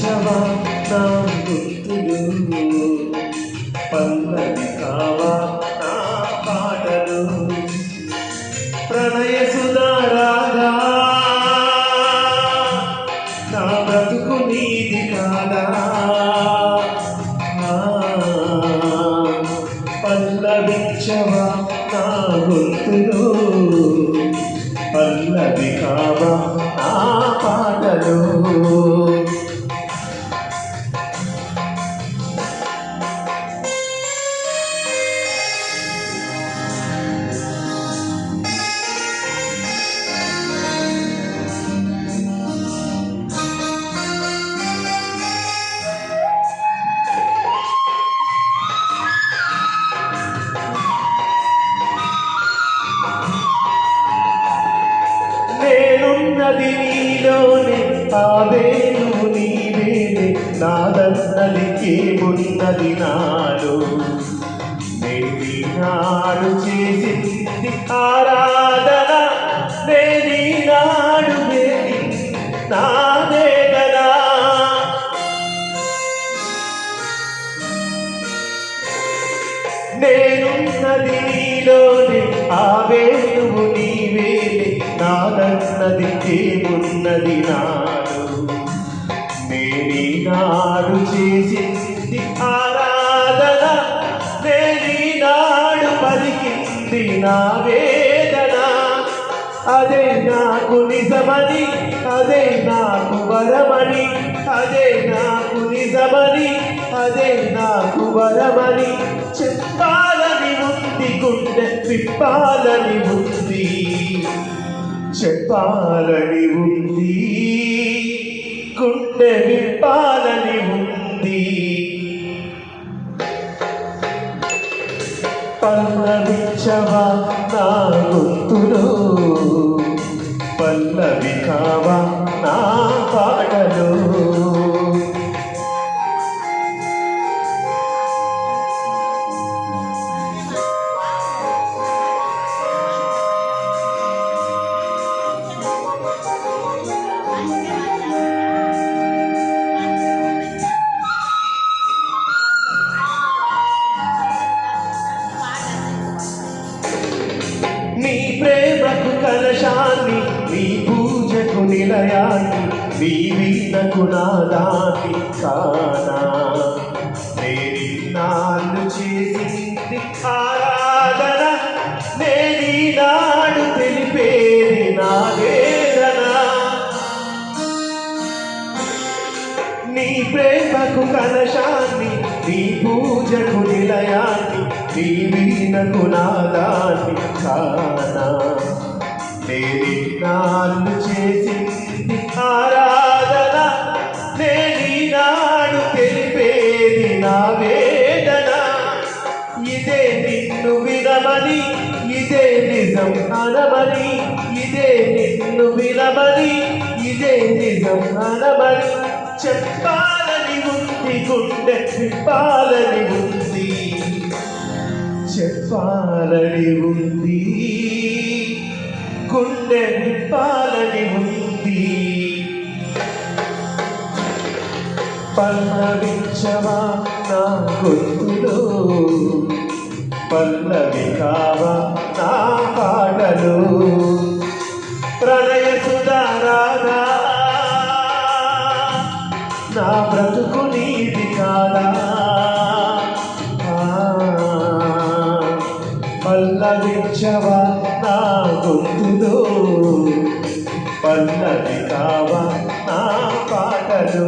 పల్లవించవా నా గుర్తులు, పల్లవి కావా నా పాటలు, ప్రణయ సుధారాగా నా బ్రతుకు నీది కాదా, పల్లవించవా నా గుర్తులు, పల్లవి కావా నా పాటలు. నేనున్నది నీలోనే, ఆవేను నీవేనే, నాదన్నదికేమున్నది నాలో, నేనీనాడు చేసింది ఆరాధన, నేనీనాడు నా వేదన. నేనున్నది నీలోనే, ఆవేను నీవేనే, నాదన్నది ఏమున్నది నాడు, నేనీనాడు చేసింది ఆరాధన, నేనీనాడు పలికింది నా వేదన. అదే నాకు నిజమని, అదే నాకు వరమని, అదే నాకు నిజమని, అదే నాకు వరమని చెప్పాలని ఉంది, గుండె విప్పాలని ఉంది, చెప్పాలని ఉంది, గుండె విప్పాలని ఉంది. పల్లవించవా నా గుర్తులు, పల్లవి కావా నా పాటలు. నీ ప్రేమకు కలశాన్ని, నీ పూజకు నిలయాన్ని, నీ వీణకు నాదాన్ని కానా, నేనీనాడు చేసింది ఆరాధన, నేనీనాడు తెలిపేది నా వేదన. నీ ప్రేమకు కలశాన్ని, నీ పూజకు నిలయాన్ని, నీ వీణకు నాదాన్ని కానా, నేనీనాడు చేసింది ఆరాధన, నేనీనాడు తెలిపేది నా వేదన. ఇదే నిన్ను వినమని, ఇదే నిజం అనమని, ఇదే నిన్ను వినమని, ఇదే నిజం అనమని చెప్పాలని ఉంది, గుండె విప్పాలని ఉంది, చెప్పాలని ఉంది, గుండె విప్పాలని ఉంది. పల్లవించవా నా గుర్తులు, పల్లవి కావా నా పాటలు, ప్రణయ సుధారాగా నా బ్రతుకు నీది కాదా, పల్లవించవా నా గుర్తులు, పల్లవి కావా నా పాటలు.